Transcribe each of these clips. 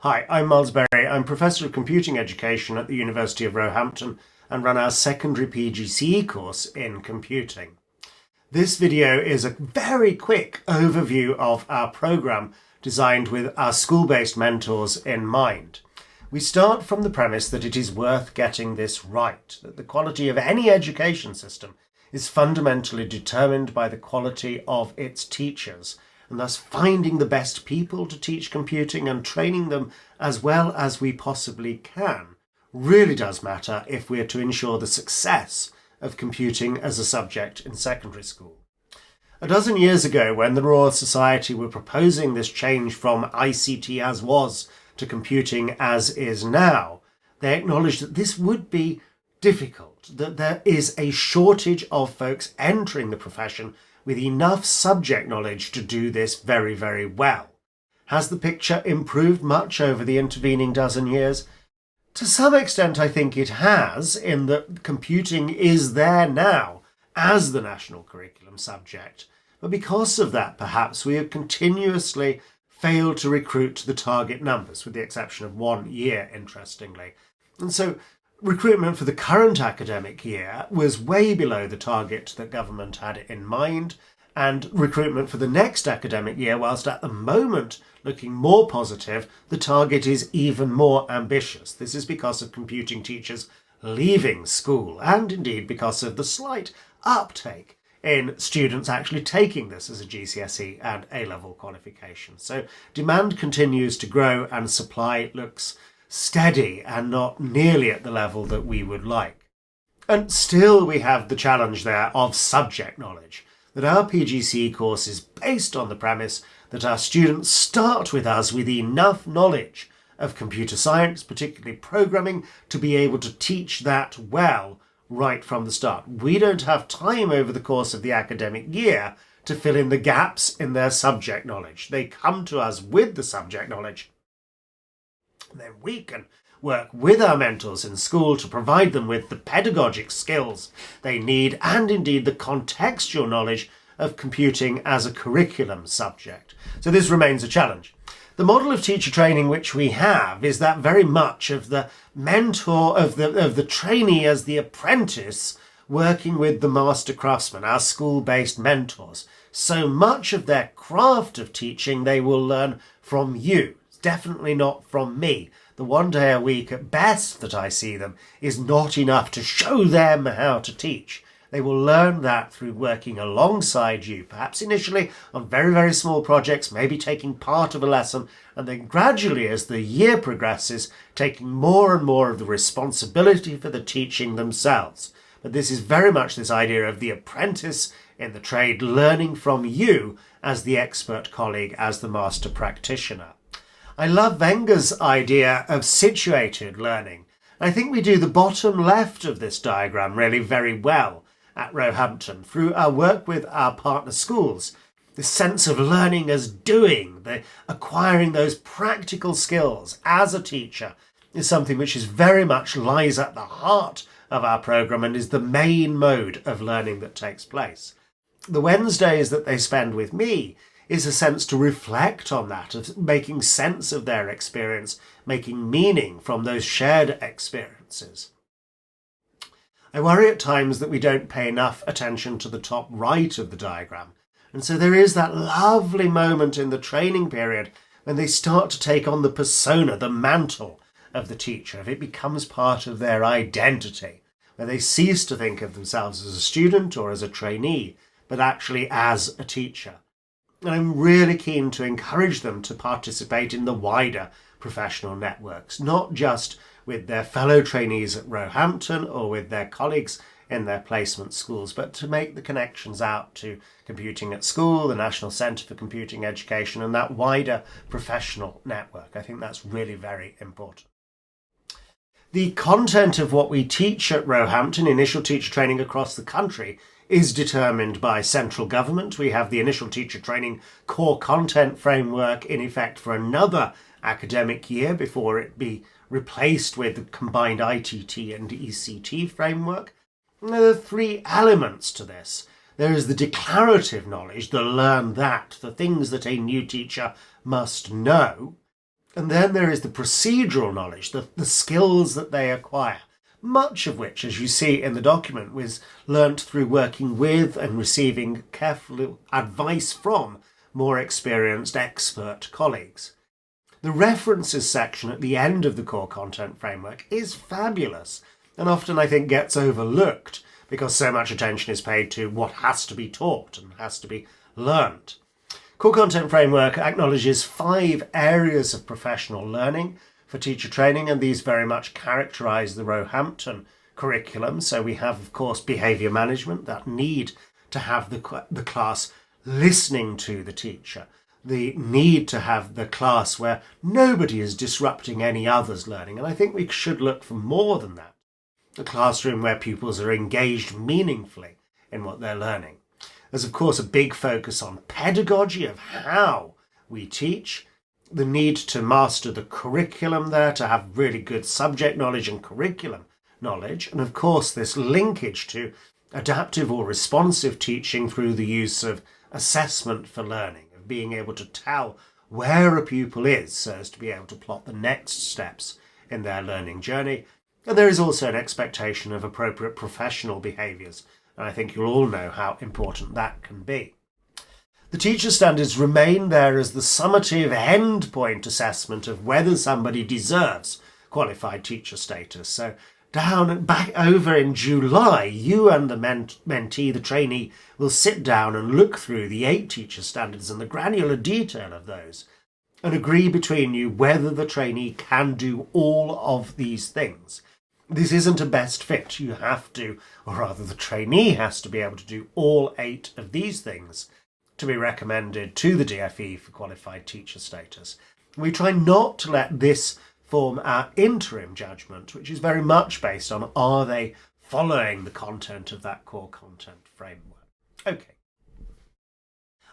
Hi, I'm Miles Berry. I'm Professor of Computing Education at the University of Roehampton and run our secondary PGCE course in computing. This video is a very quick overview of our programme designed with our school-based mentors in mind. We start from the premise that it is worth getting this right, that the quality of any education system is fundamentally determined by the quality of its teachers, and thus finding the best people to teach computing and training them as well as we possibly can really does matter if we're to ensure the success of computing as a subject in secondary school. A dozen years ago, when the Royal Society were proposing this change from ICT as was to computing as is now, they acknowledged that this would be difficult, that there is a shortage of folks entering the profession with enough subject knowledge to do this very, very well. Has the picture improved much over the intervening dozen years? To some extent, I think it has, in that computing is there now as the national curriculum subject. But because of that, perhaps, we have continuously failed to recruit the target numbers, with the exception of 1 year, interestingly. And so recruitment for the current academic year was way below the target that government had in mind, and recruitment for the next academic year, whilst at the moment looking more positive, the target is even more ambitious. This is because of computing teachers leaving school, and indeed because of the slight uptake in students actually taking this as a GCSE and A-level qualification. So demand continues to grow and supply looks steady and not nearly at the level that we would like. And still we have the challenge there of subject knowledge, that our PGCE course is based on the premise that our students start with us with enough knowledge of computer science, particularly programming, to be able to teach that well right from the start. We don't have time over the course of the academic year to fill in the gaps in their subject knowledge. They come to us with the subject knowledge. Then we can work with our mentors in school to provide them with the pedagogic skills they need and indeed the contextual knowledge of computing as a curriculum subject. So this remains a challenge. The model of teacher training which we have is that very much of the mentor, of the trainee as the apprentice, working with the master craftsman, our school-based mentors. So much of their craft of teaching they will learn from you. Definitely not from me. The 1 day a week at best that I see them is not enough to show them how to teach. They will learn that through working alongside you, perhaps initially on very, very small projects, maybe taking part of a lesson, and then gradually as the year progresses, taking more and more of the responsibility for the teaching themselves. But this is very much this idea of the apprentice in the trade learning from you as the expert colleague, as the master practitioner. I love Wenger's idea of situated learning. I think we do the bottom left of this diagram really very well at Roehampton through our work with our partner schools. This sense of learning as doing, the acquiring those practical skills as a teacher is something which is very much lies at the heart of our programme and is the main mode of learning that takes place. The Wednesdays that they spend with me is a sense to reflect on that, of making sense of their experience, making meaning from those shared experiences. I worry at times that we don't pay enough attention to the top right of the diagram. And so there is that lovely moment in the training period when they start to take on the persona, the mantle of the teacher. It becomes part of their identity, where they cease to think of themselves as a student or as a trainee, but actually as a teacher. And I'm really keen to encourage them to participate in the wider professional networks, not just with their fellow trainees at Roehampton or with their colleagues in their placement schools, but to make the connections out to Computing at School, the National Centre for Computing Education, and that wider professional network. I think that's really very important. The content of what we teach at Roehampton, initial teacher training across the country, is determined by central government. We have the initial teacher training core content framework in effect for another academic year before it be replaced with the combined ITT and ECT framework. And there are 3 elements to this. There is the declarative knowledge, the learn that, the things that a new teacher must know. And then there is the procedural knowledge, the skills that they acquire, much of which, as you see in the document, was learnt through working with and receiving careful advice from more experienced expert colleagues. The references section at the end of the core content framework is fabulous and often I think gets overlooked because so much attention is paid to what has to be taught and has to be learnt. Core Content Framework acknowledges 5 areas of professional learning for teacher training, and these very much characterise the Roehampton curriculum. So we have, of course, behaviour management, that need to have the class listening to the teacher, the need to have the class where nobody is disrupting any other's learning, and I think we should look for more than that. A classroom where pupils are engaged meaningfully in what they're learning. There's, of course, a big focus on pedagogy of how we teach, the need to master the curriculum there, to have really good subject knowledge and curriculum knowledge, and of course this linkage to adaptive or responsive teaching through the use of assessment for learning, of being able to tell where a pupil is so as to be able to plot the next steps in their learning journey. And there is also an expectation of appropriate professional behaviours, and I think you'll all know how important that can be. The teacher standards remain there as the summative endpoint assessment of whether somebody deserves qualified teacher status. So back over in July, you and the mentee, the trainee, will sit down and look through the 8 teacher standards and the granular detail of those and agree between you whether the trainee can do all of these things. This isn't a best fit. You have to, or rather the trainee has to be able to do all 8 of these things to be recommended to the DFE for qualified teacher status. We try not to let this form our interim judgment, which is very much based on are they following the content of that core content framework. Okay.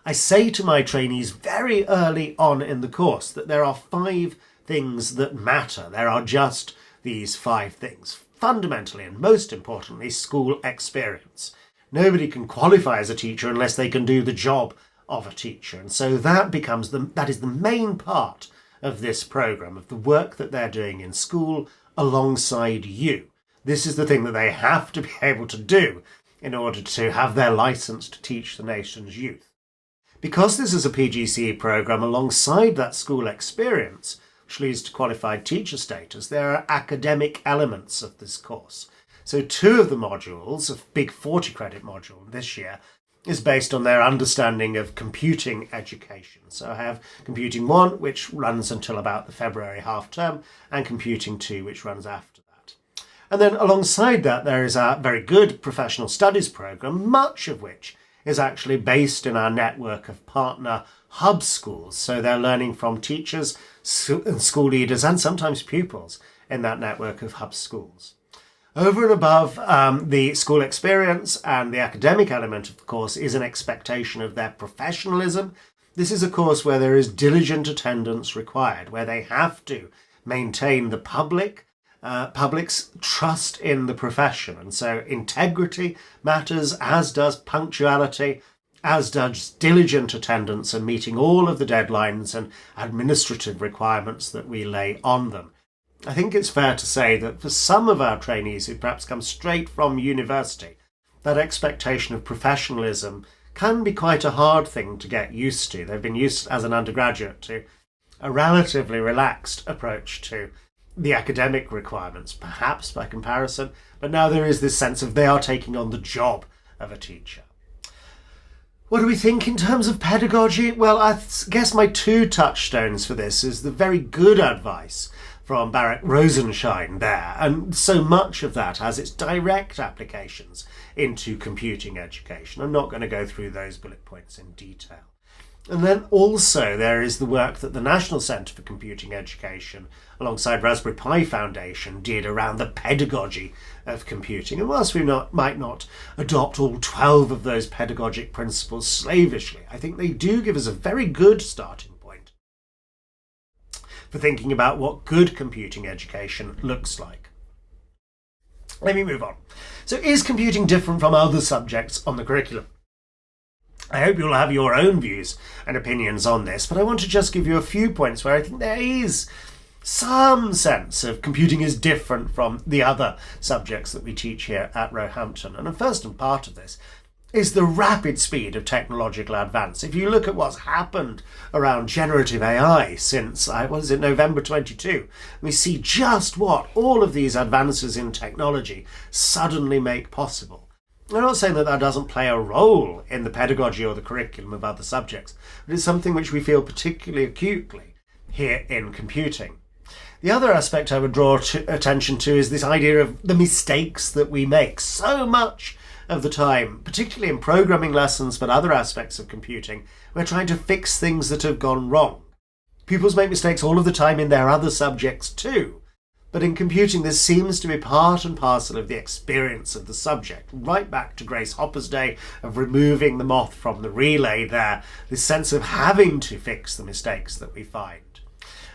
I say to my trainees very early on in the course that there are 5 things that matter. There are just these 5 things. Fundamentally and most importantly, school experience. Nobody can qualify as a teacher unless they can do the job of a teacher. And so that is the main part of this programme, of the work that they're doing in school alongside you. This is the thing that they have to be able to do in order to have their licence to teach the nation's youth. Because this is a PGCE programme alongside that school experience, which leads to qualified teacher status, there are academic elements of this course. So 2 of the modules, a big 40 credit module this year, is based on their understanding of computing education. So I have Computing 1, which runs until about the February half term, and Computing 2, which runs after that. And then alongside that, there is a very good professional studies programme, much of which is actually based in our network of partner hub schools. So they're learning from teachers and school leaders and sometimes pupils in that network of hub schools. Over and above the school experience and the academic element of the course is an expectation of their professionalism. This is a course where there is diligent attendance required, where they have to maintain the public's trust in the profession. And so integrity matters, as does punctuality, as does diligent attendance and meeting all of the deadlines and administrative requirements that we lay on them. I think it's fair to say that for some of our trainees who perhaps come straight from university, that expectation of professionalism can be quite a hard thing to get used to. They've been used as an undergraduate to a relatively relaxed approach to the academic requirements, perhaps by comparison, but now there is this sense of they are taking on the job of a teacher. What do we think in terms of pedagogy? Well, I guess my 2 touchstones for this is the very good advice from Barak Rosenshine there, and so much of that has its direct applications into computing education. I'm not going to go through those bullet points in detail. And then also there is the work that the National Centre for Computing Education, alongside Raspberry Pi Foundation, did around the pedagogy of computing. And whilst we might not adopt all 12 of those pedagogic principles slavishly, I think they do give us a very good starting point for thinking about what good computing education looks like. Let me move on. So is computing different from other subjects on the curriculum? I hope you'll have your own views and opinions on this, but I want to just give you a few points where I think there is some sense of computing is different from the other subjects that we teach here at Roehampton. And the first part of this is the rapid speed of technological advance. If you look at what's happened around generative AI since, November 22, we see just what all of these advances in technology suddenly make possible. I'm not saying that doesn't play a role in the pedagogy or the curriculum of other subjects, but it's something which we feel particularly acutely here in computing. The other aspect I would draw attention to is this idea of the mistakes that we make. So much of the time, particularly in programming lessons, but other aspects of computing, we're trying to fix things that have gone wrong. Pupils make mistakes all of the time in their other subjects too. But in computing, this seems to be part and parcel of the experience of the subject, right back to Grace Hopper's day of removing the moth from the relay there, this sense of having to fix the mistakes that we find.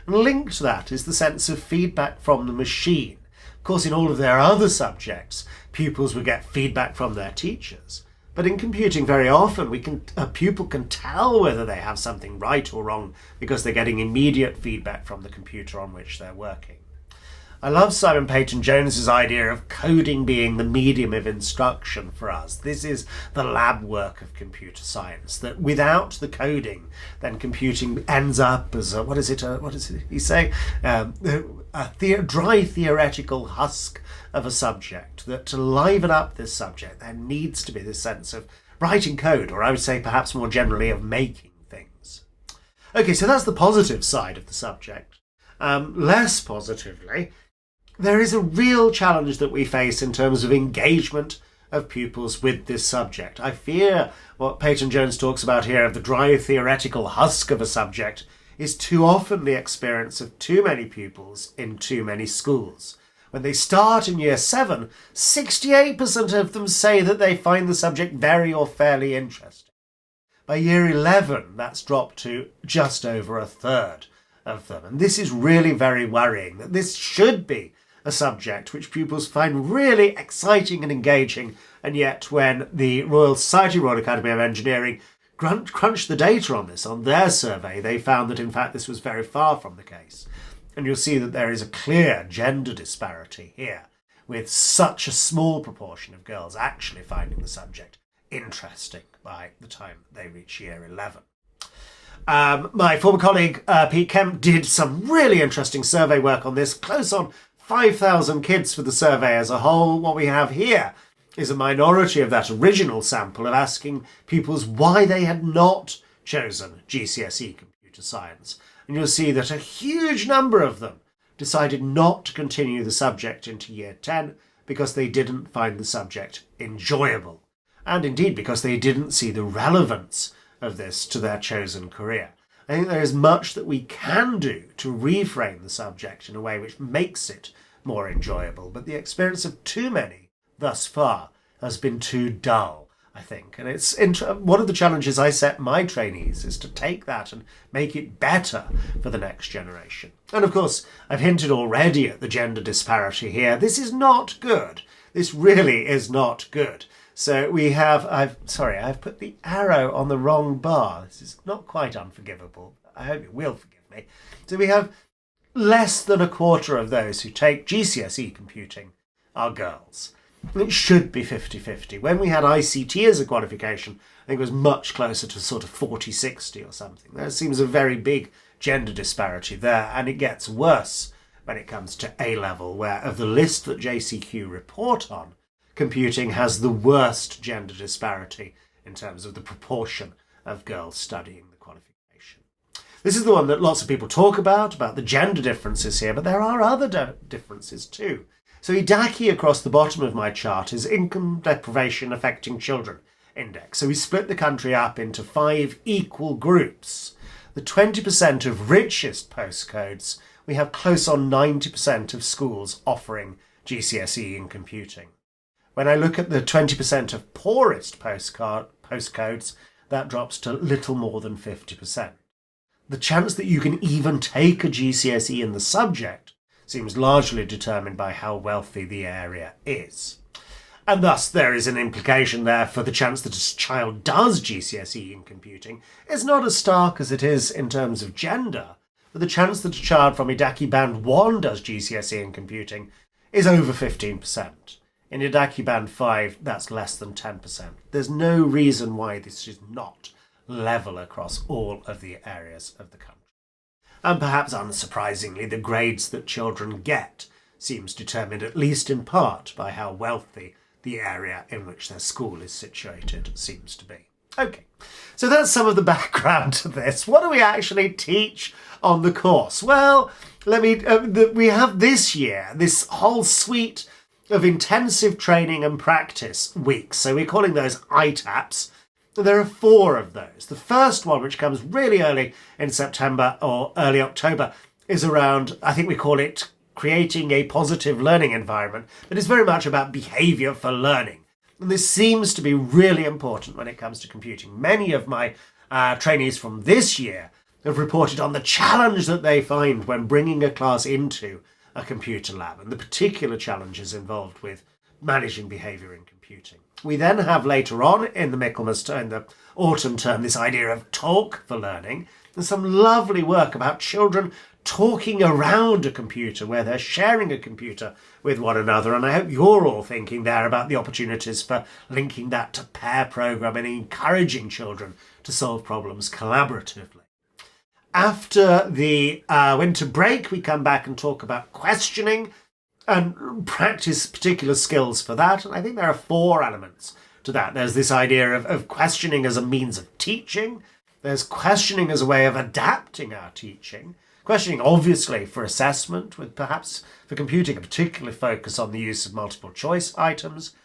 And linked to that is the sense of feedback from the machine. Of course, in all of their other subjects, pupils would get feedback from their teachers. But in computing, very often, a pupil can tell whether they have something right or wrong because they're getting immediate feedback from the computer on which they're working. I love Simon Peyton-Jones's idea of coding being the medium of instruction for us. This is the lab work of computer science, that without the coding, then computing ends up as a dry theoretical husk of a subject, that to liven up this subject, there needs to be this sense of writing code, or I would say perhaps more generally of making things. Okay, so that's the positive side of the subject. Less positively, there is a real challenge that we face in terms of engagement of pupils with this subject. I fear what Peyton-Jones talks about here of the dry theoretical husk of a subject is too often the experience of too many pupils in too many schools. When they start in year 7, 68% of them say that they find the subject very or fairly interesting. By year 11, that's dropped to just over a third of them. And this is really very worrying, that this should be a subject which pupils find really exciting and engaging, and yet when the Royal Society Royal Academy of Engineering crunched the data on this, on their survey, they found that in fact this was very far from the case. And you'll see that there is a clear gender disparity here, with such a small proportion of girls actually finding the subject interesting by the time they reach year 11. My former colleague Pete Kemp did some really interesting survey work on this, close on 5,000 kids for the survey as a whole. What we have here is a minority of that original sample of asking pupils why they had not chosen GCSE computer science. And you'll see that a huge number of them decided not to continue the subject into year 10 because they didn't find the subject enjoyable. And indeed because they didn't see the relevance of this to their chosen career. I think there is much that we can do to reframe the subject in a way which makes it more enjoyable, but the experience of too many thus far has been too dull, I think. And it's one of the challenges I set my trainees is to take that and make it better for the next generation. And of course, I've hinted already at the gender disparity here. This is not good. This really is not good. So we have, I've put the arrow on the wrong bar. This is not quite unforgivable. I hope you will forgive me. So we have less than a quarter of those who take GCSE computing are girls. It should be 50-50. When we had ICT as a qualification, I think it was much closer to sort of 40-60 or something. There seems a very big gender disparity there, and it gets worse when it comes to A-level, where of the list that JCQ report on, computing has the worst gender disparity in terms of the proportion of girls studying the qualification. This is the one that lots of people talk about the gender differences here, but there are other differences too. So EDACI across the bottom of my chart is income deprivation affecting children index. So we split the country up into 5 equal groups. The 20% of richest postcodes, we have close on 90% of schools offering GCSE in computing. When I look at the 20% of poorest postcodes, that drops to little more than 50%. The chance that you can even take a GCSE in the subject seems largely determined by how wealthy the area is. And thus there is an implication there for the chance that a child does GCSE in computing is not as stark as it is in terms of gender, but the chance that a child from Idaki Band 1 does GCSE in computing is over 15%. In Idaki Band 5, that's less than 10%. There's no reason why this is not level across all of the areas of the country. And perhaps unsurprisingly, the grades that children get seems determined at least in part by how wealthy the area in which their school is situated seems to be. Okay, so that's some of the background to this. What do we actually teach on the course? Well, we have this year this whole suite of intensive training and practice weeks. So we're calling those ITAPs. There are 4 of those. The first one, which comes really early in September or early October, is around, I think we call it creating a positive learning environment, but it's very much about behaviour for learning. And this seems to be really important when it comes to computing. Many of my trainees from this year have reported on the challenge that they find when bringing a class into a computer lab and the particular challenges involved with managing behaviour in computing. We then have later on in the Michaelmas term, in the autumn term, this idea of talk for learning. There's some lovely work about children talking around a computer where they're sharing a computer with one another, and I hope you're all thinking there about the opportunities for linking that to pair programming and encouraging children to solve problems collaboratively. After the winter break, we come back and talk about questioning and practice particular skills for that, and I think there are 4 elements to that. There's this idea of questioning as a means of teaching, there's questioning as a way of adapting our teaching, questioning obviously for assessment, with perhaps for computing a particular focus on the use of multiple choice items,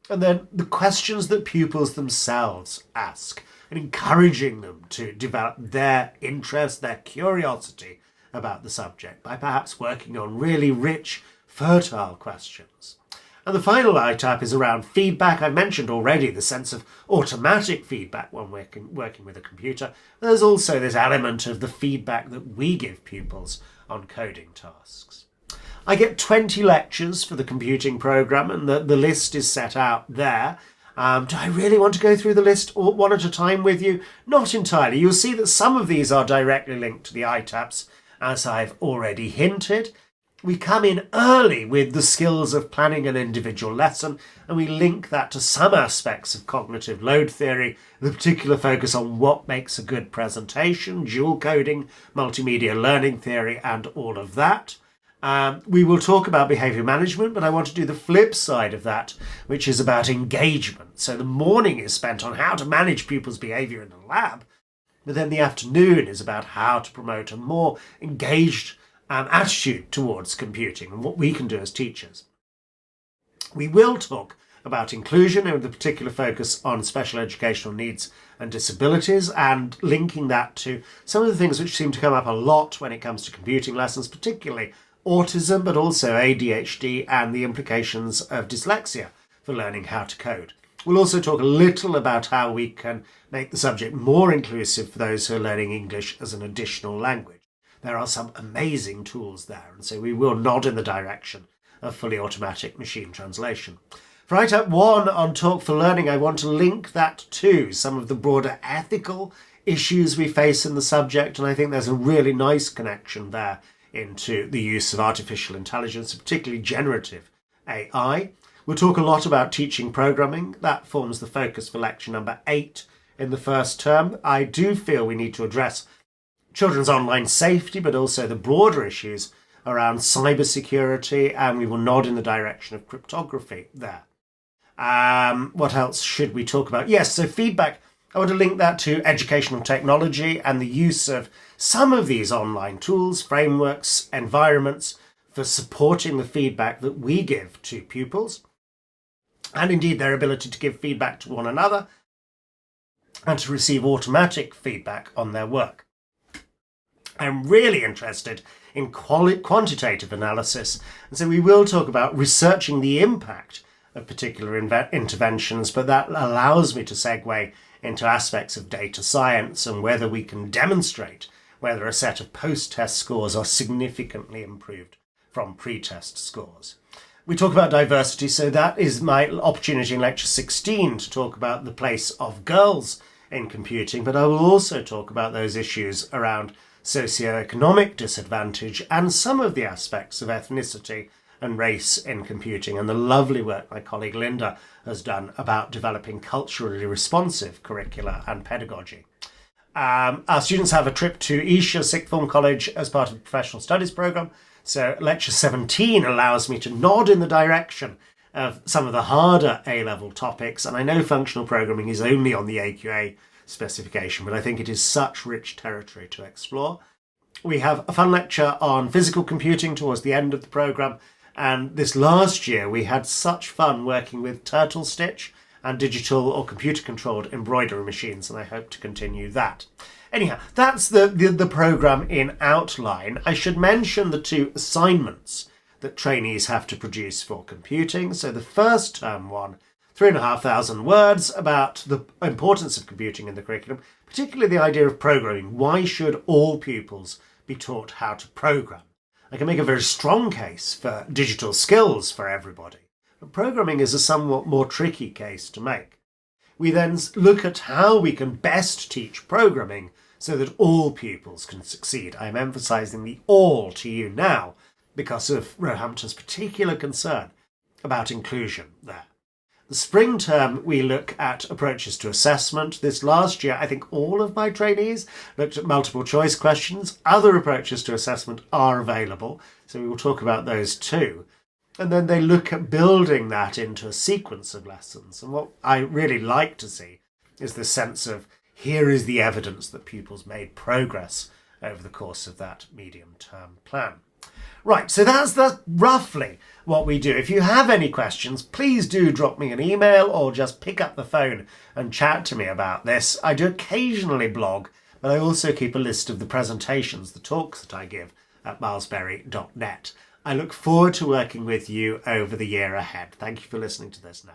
and then the questions that pupils themselves ask, and encouraging them to develop their interest, their curiosity about the subject by perhaps working on really rich, fertile questions. And the final ITAP is around feedback. I mentioned already the sense of automatic feedback when working with a computer. There's also this element of the feedback that we give pupils on coding tasks. I get 20 lectures for the computing programme, and the list is set out there. Do I really want to go through the list one at a time with you? Not entirely. You'll see that some of these are directly linked to the ITAPs, as I've already hinted. We come in early with the skills of planning an individual lesson, and we link that to some aspects of cognitive load theory, with a particular focus on what makes a good presentation, dual coding, multimedia learning theory, and all of that. We will talk about behaviour management, but I want to do the flip side of that, which is about engagement. So the morning is spent on how to manage pupils' behaviour in the lab, but then the afternoon is about how to promote a more engaged attitude towards computing and what we can do as teachers. We will talk about inclusion with a particular focus on special educational needs and disabilities, and linking that to some of the things which seem to come up a lot when it comes to computing lessons, particularly autism, but also ADHD and the implications of dyslexia for learning how to code. We'll also talk a little about how we can make the subject more inclusive for those who are learning English as an additional language. There are some amazing tools there, and so we will nod in the direction of fully automatic machine translation. For ITAP 1 on Talk for Learning, I want to link that to some of the broader ethical issues we face in the subject, and I think there's a really nice connection there into the use of artificial intelligence, particularly generative AI. We'll talk a lot about teaching programming. That forms the focus for lecture number 8 in the first term. I do feel we need to address children's online safety, but also the broader issues around cybersecurity, and we will nod in the direction of cryptography there. What else should we talk about? Yes, so feedback. I want to link that to educational technology and the use of some of these online tools, frameworks, environments for supporting the feedback that we give to pupils, and indeed their ability to give feedback to one another and to receive automatic feedback on their work. I'm really interested in quantitative analysis, and so we will talk about researching the impact of particular interventions, but that allows me to segue into aspects of data science and whether we can demonstrate whether a set of post-test scores are significantly improved from pre-test scores. We talk about diversity, so that is my opportunity in lecture 16 to talk about the place of girls in computing, but I will also talk about those issues around socioeconomic disadvantage and some of the aspects of ethnicity and race in computing, and the lovely work my colleague Linda has done about developing culturally responsive curricula and pedagogy. Our students have a trip to Isha Sixth Form College as part of the Professional Studies programme, so lecture 17 allows me to nod in the direction of some of the harder A-level topics, and I know functional programming is only on the AQA specification, but I think it is such rich territory to explore. We have a fun lecture on physical computing towards the end of the programme, and this last year we had such fun working with turtle stitch and digital or computer-controlled embroidery machines, and I hope to continue that. Anyhow, that's the programme in outline. I should mention the 2 assignments that trainees have to produce for computing. So the first term one, 3,500 words about the importance of computing in the curriculum, particularly the idea of programming. Why should all pupils be taught how to program? I can make a very strong case for digital skills for everybody, but programming is a somewhat more tricky case to make. We then look at how we can best teach programming so that all pupils can succeed. I'm emphasising the all to you now because of Roehampton's particular concern about inclusion there. The spring term, we look at approaches to assessment. This last year, I think all of my trainees looked at multiple choice questions. Other approaches to assessment are available, so we will talk about those too. And then they look at building that into a sequence of lessons. And what I really like to see is the sense of here is the evidence that pupils made progress over the course of that medium-term plan. Right, so that's roughly what we do. If you have any questions, please do drop me an email or just pick up the phone and chat to me about this. I do occasionally blog, but I also keep a list of the presentations, the talks that I give at milesberry.net. I look forward to working with you over the year ahead. Thank you for listening to this now.